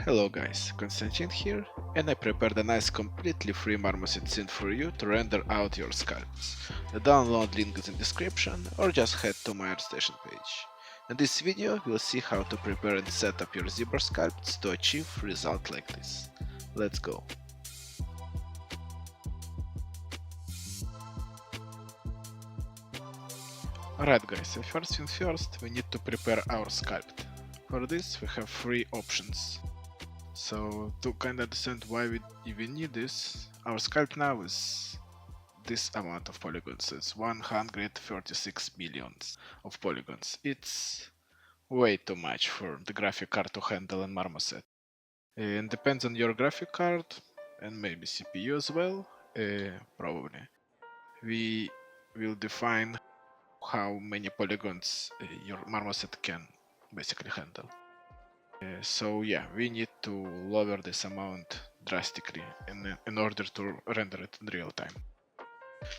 Hello guys, Konstantin here, and I prepared a nice completely free Marmoset scene for you to render out your sculpts. The download link is in description, or just head to my ArtStation page. In this video we'll see how to prepare and set up your zebra sculpts to achieve result like this. Let's go. Alright guys, so first thing first, we need to prepare our sculpt. For this we have three options. So to kind of understand why we even need this, our sculpt now is this amount of polygons. It's 136 millions of polygons. It's way too much for the graphic card to handle in Marmoset. And depends on your graphic card and maybe CPU as well, probably. We will define how many polygons your Marmoset can basically handle. So yeah, we need to lower this amount drastically in order to render it in real time.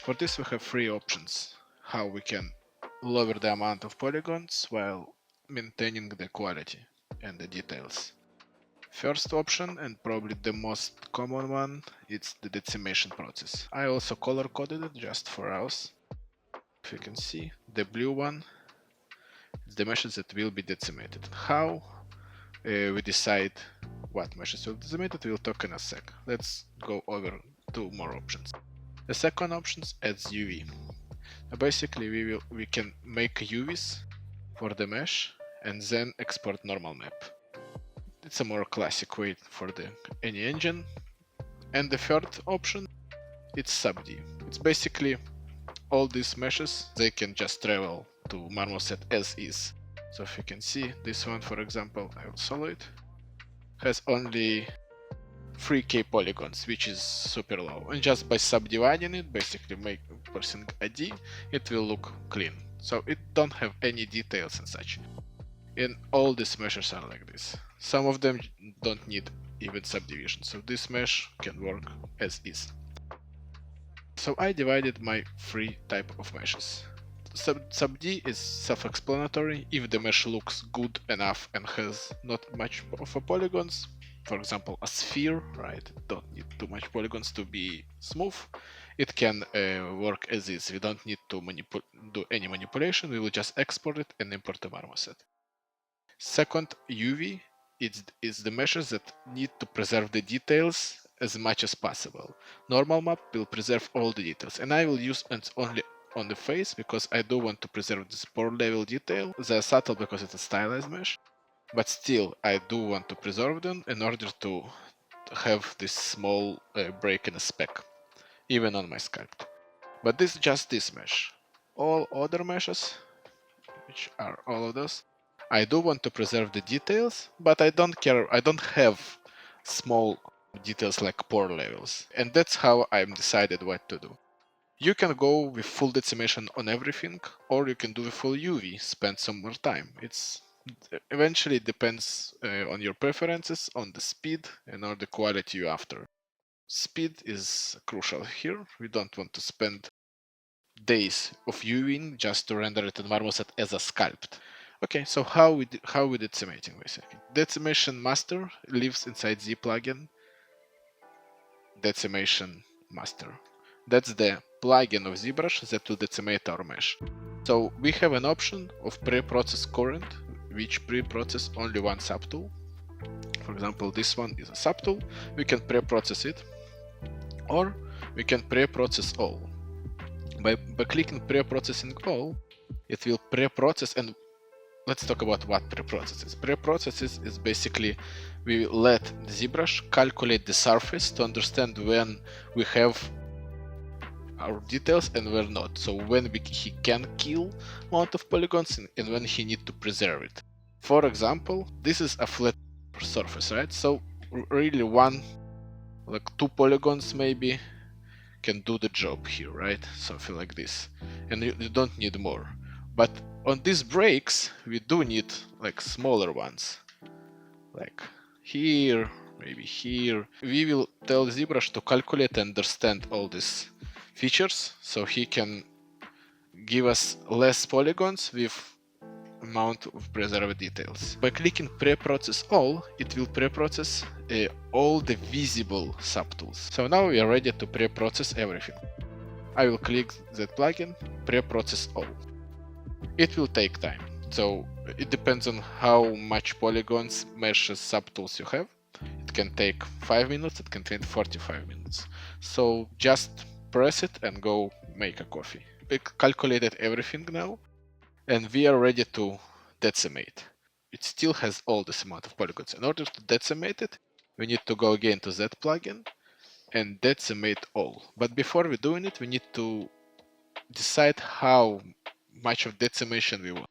For this we have three options how we can lower the amount of polygons while maintaining the quality and the details. First option, and probably the most common one, it's the decimation process. I also color coded it just for us. If you can see, the blue one is the meshes that will be decimated. How we decide what meshes will be decimated, we'll talk in a sec. Let's go over two more options. The second option adds UV. Basically, we can make UVs for the mesh and then export normal map. It's a more classic way for any engine. And the third option, it's subd. It's basically all these meshes, they can just travel to Marmoset as is. So if you can see, this one, for example, I will solo it, has only 3k polygons, which is super low. And just by subdividing it, basically pressing ID, it will look clean. So it don't have any details and such. And all these meshes are like this. Some of them don't need even subdivision, so this mesh can work as is. So I divided my three type of meshes. Subd is self-explanatory. If the mesh looks good enough and has not much of a polygons, for example a sphere, right, don't need too much polygons to be smooth, it can work as is. We don't need to do any manipulation, we will just export it and import to Marmoset. Second, UV is the meshes that need to preserve the details as much as possible. Normal map will preserve all the details, and I will use it only on the face because I do want to preserve this pore level detail. They are subtle because it's a stylized mesh, but still I do want to preserve them in order to have this small break in a spec, even on my sculpt. But this is just this mesh. All other meshes, which are all of those, I do want to preserve the details, but I don't care, I don't have small details like pore levels. And that's how I'm decided what to do. You can go with full decimation on everything, or you can do the full UV, spend some more time. It's eventually depends on your preferences, on the speed, and on the quality you're after. Speed is crucial here. We don't want to spend days of UVing just to render it in Marmoset as a sculpt. Okay, so how we decimating basically? Decimation master lives inside Z plugin. Decimation master. That's the plugin of ZBrush that will decimate our mesh. So we have an option of pre-process current, which pre-process only one subtool. For example, this one is a subtool. We can pre-process it, or we can pre-process all. By clicking pre-processing all, it will pre-process, and let's talk about what preprocesses. Preprocesses is basically we let ZBrush calculate the surface to understand when we have our details and when not. So when he can kill amount of polygons and when he need to preserve it. For example, this is a flat surface, right? So really like 2 polygons maybe can do the job here, right? Something like this. And you don't need more. But on these breaks, we do need like smaller ones. Like here, maybe here. We will tell ZBrush to calculate and understand all these features, so he can give us less polygons with amount of preserved details. By clicking Preprocess All, it will preprocess all the visible subtools. So now we are ready to preprocess everything. I will click that plugin, Preprocess All. It will take time, so it depends on how much polygons, meshes, subtools you have. It can take 5 minutes, it can take 45 minutes. So just press it and go make a coffee. We calculated everything now, and we are ready to decimate. It still has all this amount of polygons. In order to decimate it, we need to go again to that plugin and decimate all. But before we're doing it, we need to decide how much of decimation we want.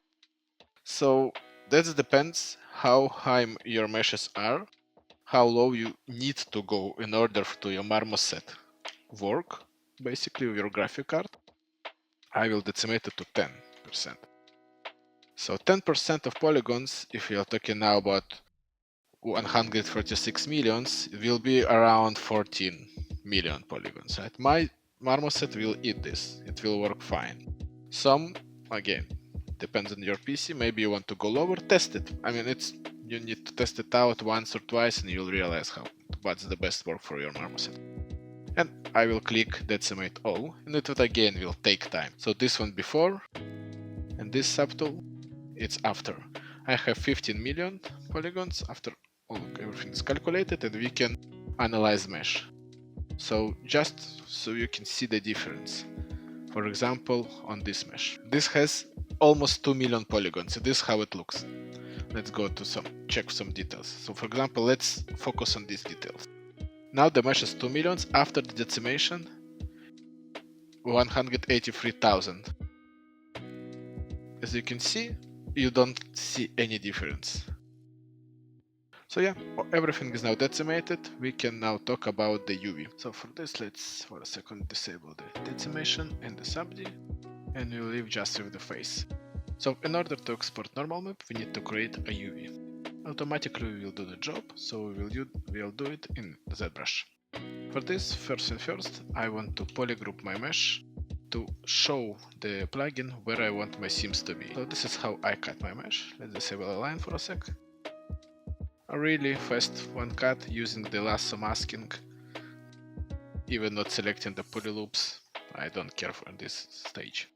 So that depends how high your meshes are, how low you need to go in order to your marmoset work, basically with your graphic card. I will decimate it to 10%. So 10% of polygons, if we are talking now about 146 millions, it will be around 14 million polygons, right? My marmoset will eat this, it will work fine. Some, again, depends on your PC, maybe you want to go lower, test it. I mean, you need to test it out once or twice and you'll realize what's the best work for your marmoset. And I will click decimate all, and it again will take time. So this one before, and this subtool, it's after. I have 15 million polygons after everything is calculated, and we can analyze mesh. So just so you can see the difference. For example, on this mesh. This has almost 2 million polygons. So this is how it looks. Let's go to check some details. So for example, let's focus on these details. Now the mesh is 2 millions. After the decimation, 183,000. As you can see, you don't see any difference. So yeah, everything is now decimated. We can now talk about the UV. So for this, let's for a second disable the decimation and the sub-D, and we'll leave just with the face. So in order to export normal map, we need to create a UV. Automatically we will do the job, so we'll do it in ZBrush. For this, first, I want to polygroup my mesh to show the plugin where I want my seams to be. So this is how I cut my mesh. Let's disable a line for a sec. A really fast one cut using the lasso masking, even not selecting the poly loops. I don't care for this stage.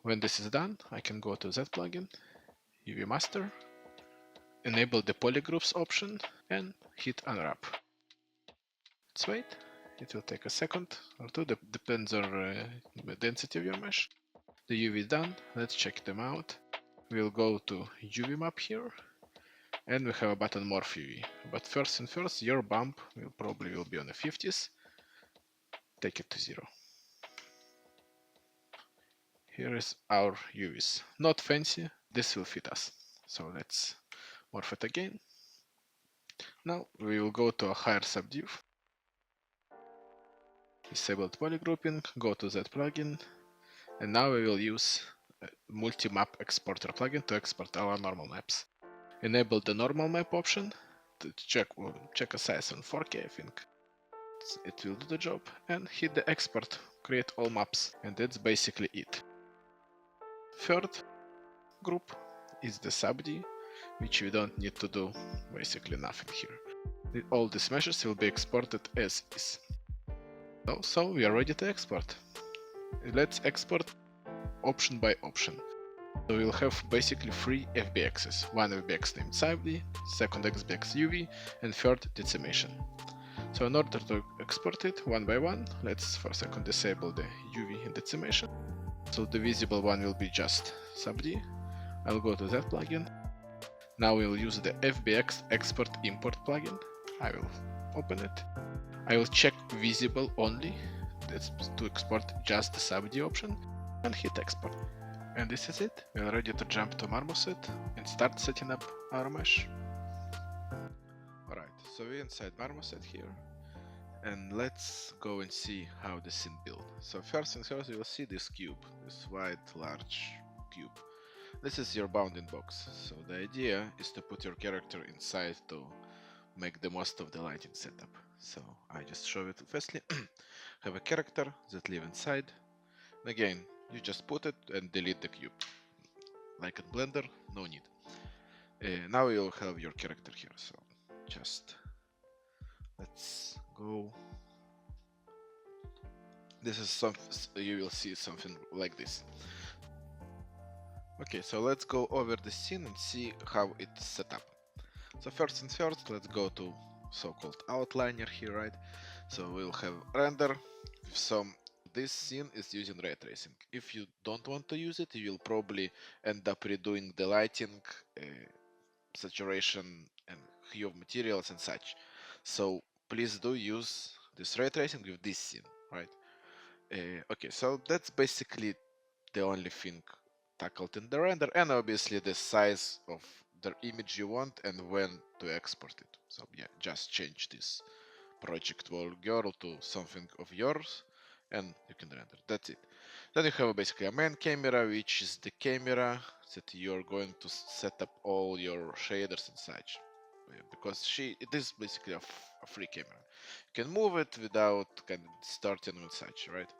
When this is done, I can go to that plugin, UV Master, enable the polygroups option, and hit unwrap. Let's wait. It will take a second or two, depends on the density of your mesh. The UV is done. Let's check them out. We'll go to UV map here, and we have a button morph UV. But first, your bump will probably be on the 50s. Take it to 0. Here is our UVs. Not fancy, this will fit us. So let's morph it again. Now we will go to a higher subdiv. Disabled polygrouping, go to that plugin, and now we will use multi-map exporter plugin to export our normal maps. Enable the normal map option to check a size on 4K, I think. It will do the job, and hit the export, create all maps, and that's basically it. Third group is the sub-D, which we don't need to do basically nothing here. All these meshes will be exported as is. So we are ready to export. Let's export option by option. So we'll have basically 3 FBXs. One FBX named sub-D, second FBX UV, and third decimation. So in order to export it one by one, let's for a second disable the UV and decimation. So the visible one will be just sub-D. I'll go to that plugin. Now we'll use the FBX export import plugin. I will open it. I will check visible only. That's to export just the sub-D option, and hit export. And this is it. We are ready to jump to Marmoset and start setting up our mesh. Alright, so we're inside Marmoset here, and let's go and see how the scene built. So first things first, you will see this cube, this white large cube. This is your bounding box. So the idea is to put your character inside to make the most of the lighting setup. So I just show it. Firstly, have a character that live inside. Again, you just put it and delete the cube. like in Blender, no need. Now you'll have your character here, so just let's go. This is some, you will see something like this. Okay, so let's go over the scene and see how it's set up. So first things first, let's go to so-called outliner here, right? So we'll have render with some. This scene is using ray tracing. If you don't want to use it, you will probably end up redoing the lighting, saturation, and hue of materials and such. So please do use this ray tracing with this scene, right? Okay, so that's basically the only thing tackled in the render, and obviously the size of the image you want and when to export it. So yeah, just change this project wall girl to something of yours and you can render. That's it. Then you have basically a main camera, which is the camera that you're going to set up all your shaders and such. Because it is basically a free camera. You can move it without kind of starting and such, right?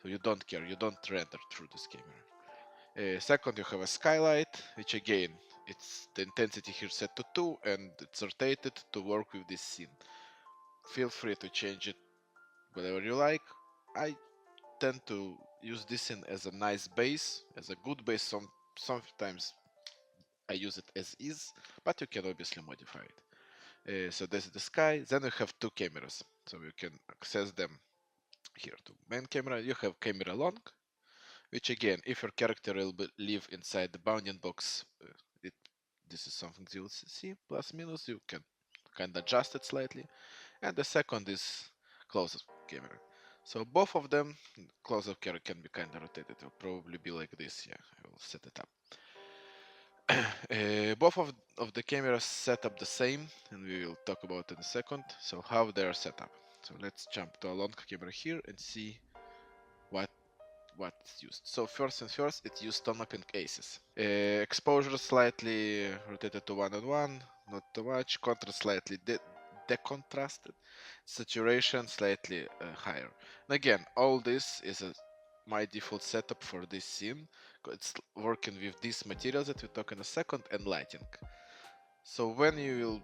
So you don't care, you don't render through this camera. Second, you have a skylight, which again, it's the intensity here set to 2 and it's rotated to work with this scene. Feel free to change it whatever you like. I tend to use this scene as a nice base, as a good base. Sometimes I use it as is, but you can obviously modify it. So this is the sky. Then you have two cameras, so you can access them here to main camera. You have camera long, which again, if your character will live inside the bounding box, this is something you'll see, plus minus, you can kind of adjust it slightly. And the second is close-up camera. So both of them, close-up camera can be kind of rotated. It will probably be like this, yeah, I will set it up. Both of the cameras set up the same, and we will talk about in a second. So how they are set up. So let's jump to a long camera here and see what's used. So first and first, it used tone mapping aces. Exposure slightly rotated to 1 and 1, not too much. Contrast slightly decontrasted. Saturation slightly higher. And again, all this is my default setup for this scene. It's working with these materials that we'll talk in a second and lighting. So when you will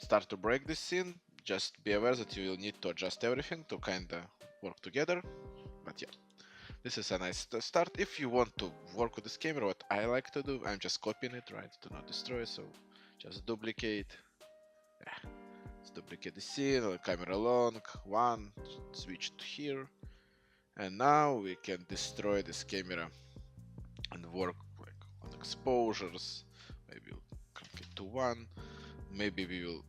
start to break this scene, just be aware that you will need to adjust everything to kinda work together. But yeah. This is a nice start. If you want to work with this camera, what I like to do, I'm just copying it, right, to not destroy, so just duplicate. Yeah. Let's duplicate the scene, camera long, one, switch to here. And now we can destroy this camera and work like on exposures. Maybe we'll crank it to 1. Maybe we will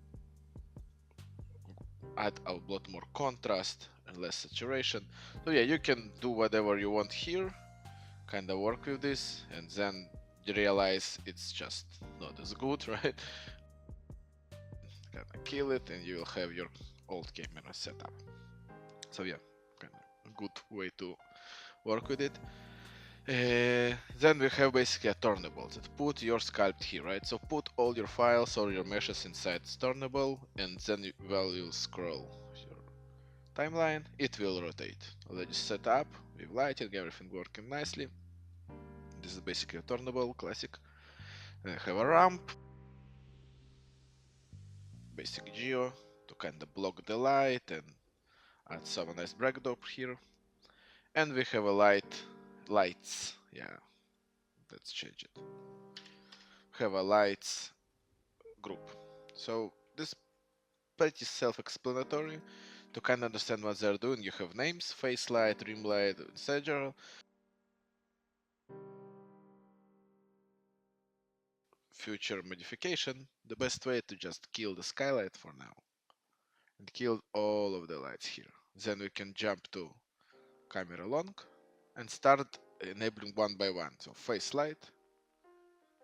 add a lot more contrast and less saturation. So yeah, you can do whatever you want here. Kind of work with this and then you realize it's just not as good, right? Kind of kill it and you will have your old camera set up. So yeah, kind of a good way to work with it. Then we have basically a turnable that put your sculpt here, right? So put all your files or your meshes inside this turnable and then while you'll scroll your timeline, it will rotate. Already set up with lighting, everything working nicely. This is basically a turnable, classic. I have a ramp, basic geo to kind of block the light and add some nice backdrop here. And we have a lights, yeah, let's change it. We have a lights group. So this pretty self-explanatory. To kind of understand what they're doing, you have names, face light, rim light, etc. Future modification, the best way to just kill the skylight for now and kill all of the lights here. Then we can jump to camera long and start enabling one by one. So face light,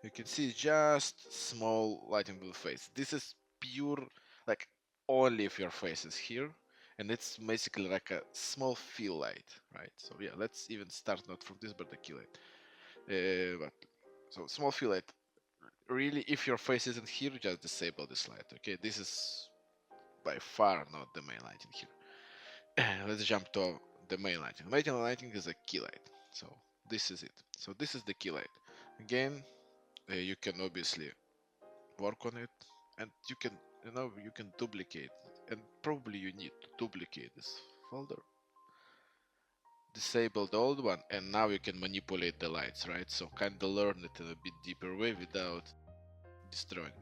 you can see just small lighting with face. This is pure, like only if your face is here, and it's basically like a small fill light, right? So yeah, let's even start not from this but the key light. But so small fill light. Really, if your face isn't here, just disable this light. Okay, this is by far not the main lighting here. Let's jump to the main lighting. Main lighting is a key light. So this is it. So this is the key light. Again, you can obviously work on it, and you can, you can duplicate it, and probably you need to duplicate this folder, disable the old one, and now you can manipulate the lights, right? So kind of learn it in a bit deeper way without destroying it.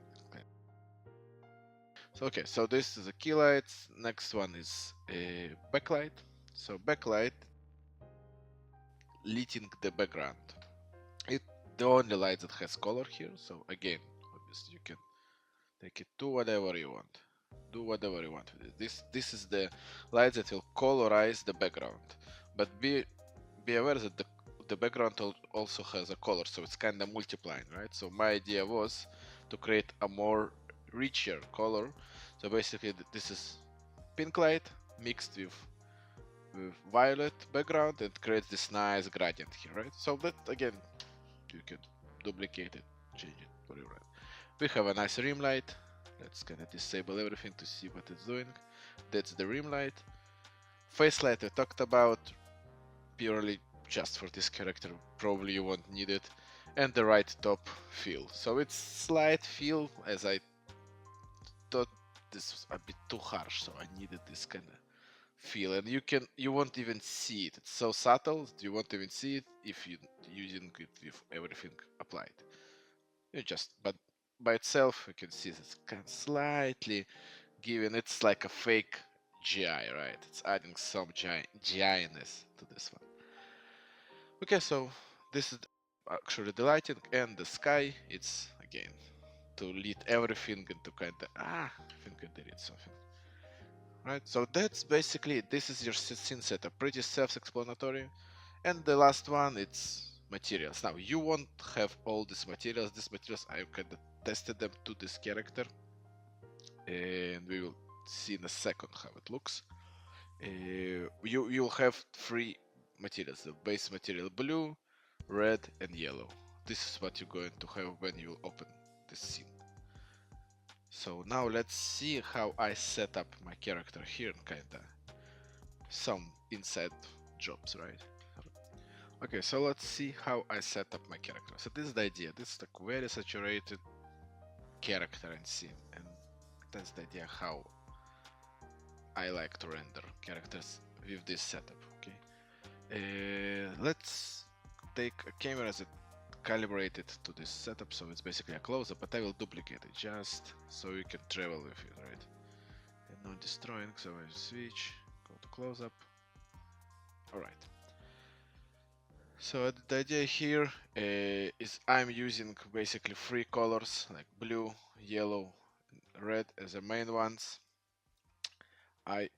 So okay, so this is a key light. Next one is a backlight. So backlight lighting the background. It the only light that has color here. So again, obviously you can take it to whatever you want. Do whatever you want with it. This is the light that will colorize the background. But be aware that the background also has a color, so it's kind of multiplying, right? So my idea was to create a more richer color. So basically this is pink light mixed with violet background and creates this nice gradient here, right? So that again, you can duplicate it, change it for you, right? We have a nice rim light. Let's kind of disable everything to see what it's doing. That's the rim light. Face light we talked about, purely just for this character, probably you won't need it. And the right top fill. So it's slight fill, as I thought this was a bit too harsh, so I needed this kind of feel, and you won't even see it. It's so subtle that you won't even see it if you're using it with everything applied. You just, but by itself you can see it's kind of slightly given. It's like a fake GI, right? It's adding some GI-ness to this one. Okay, so this is actually the lighting, and the sky. It's again to lead everything into kind of I think I did something. Right, so that's basically, this is your scene setup, pretty self-explanatory. And the last one, it's materials. Now you won't have all these materials I kind of tested them to this character, and we will see in a second how it looks. You'll have three materials: the base material blue, red, and yellow. This is what you're going to have when you open the scene. So now let's see how I set up my character here, kinda some inside jobs, right? Okay, so let's see how I set up my character. So this is the idea. This is the very saturated character and scene, and that's the idea how I like to render characters with this setup. Okay, let's take a camera that calibrated to this setup, so it's basically a close-up, but I will duplicate it just so you can travel with it, right? And not destroying, so I switch, go to close-up. Alright. So the idea here is I'm using basically three colors like blue, yellow, and red as the main ones. I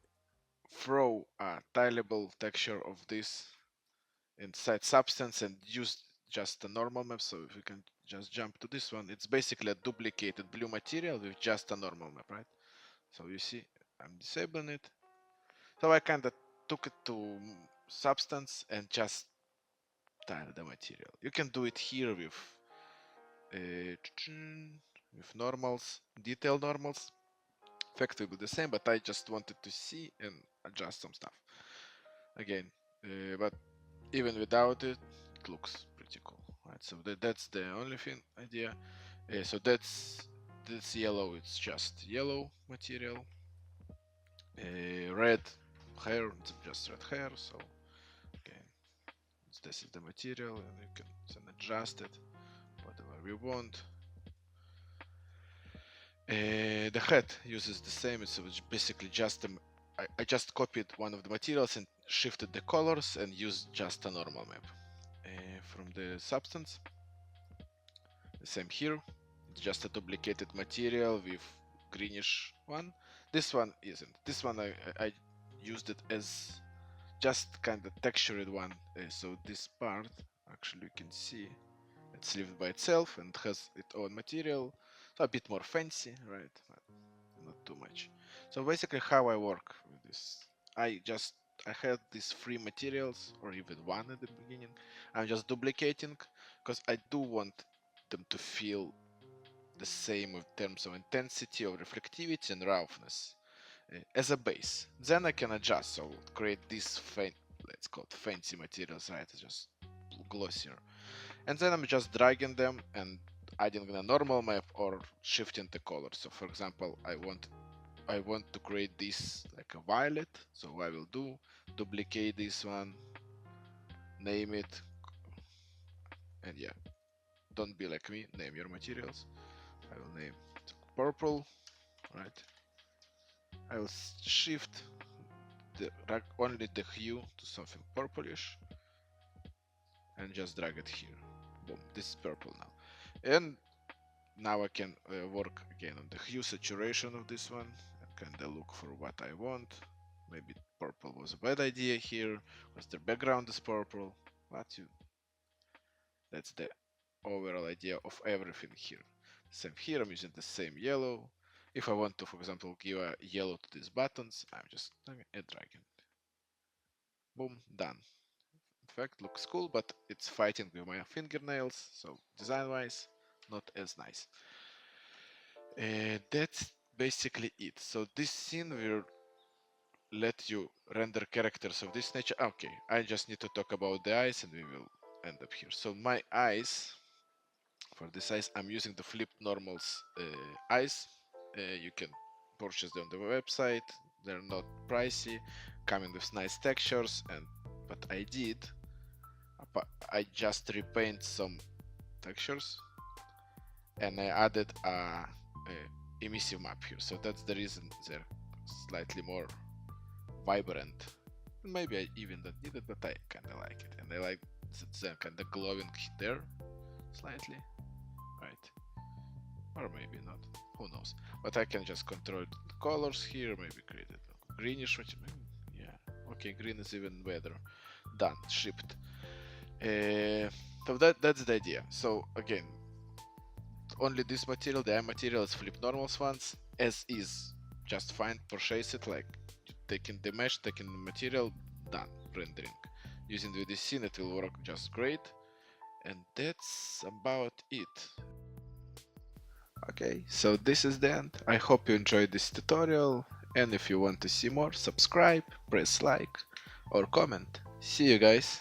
throw a tileable texture of this inside substance and use just a normal map. So if we can just jump to this one, it's basically a duplicated blue material with just a normal map, right? So you see I'm disabling it. So I kind of took it to substance and just tile the material. You can do it here with normals, detail normals, effectively the same, but I just wanted to see and adjust some stuff. Again, but even without it, it looks pretty cool, right? So that's the only thing idea. So that's this yellow. It's just yellow material. Red hair, it's just red hair. So again, this is the material, and you can then adjust it whatever we want. The head uses the same, so it's basically just I just copied one of the materials and shifted the colors and used just a normal map. From the substance, the same here, it's just a duplicated material with greenish one. This one isn't. This one I used it as just kind of textured one. So this part, actually you can see, it's lived by itself and has its own material. So a bit more fancy, right? But not too much. So basically how I work with this, I had these three materials, or even one at the beginning. I'm just duplicating because I do want them to feel the same in terms of intensity, of reflectivity and roughness as a base. Then I can adjust, so create these let's call it fancy materials, right? It's just glossier. And then I'm just dragging them and adding a normal map or shifting the color. So for example, I want to create this like a violet, so I will do duplicate this one, name it, and yeah, don't be like me, name your materials. I will name it purple, right? I will shift only the hue to something purplish and just drag it here. Boom, this is purple now. And now I can work again on the hue saturation of this one and kind of look for what I want. Maybe purple was a bad idea here because the background is purple. That's the overall idea of everything here. Same here, I'm using the same yellow. If I want to, for example, give a yellow to these buttons, I'm just dragging. Boom, done. In fact, looks cool, but it's fighting with my fingernails, so design-wise, not as nice. That's basically it. So this scene will let you render characters of this nature. Okay, I just need to talk about the eyes and we will end up here. So my eyes, for this eyes, I'm using the flip normals eyes. You can purchase them on the website. They're not pricey, coming with nice textures. And what I did, I just repaint some textures and I added a emissive map here. So that's the reason they're slightly more vibrant. Maybe I even don't need it, but I kind of like it. And I like the kind of glowing there slightly, right? Or maybe not, who knows. But I can just control the colors here, maybe create a greenish, yeah, okay, green is even better. Done, shipped. So that's the idea. So again, only this material, the eye material is flip normals ones, as is. Just find, purchase it, like taking the mesh, taking the material, done, rendering. Using the VDC, it will work just great. And that's about it. Okay, so this is the end. I hope you enjoyed this tutorial, and if you want to see more, subscribe, press like, or comment. See you guys!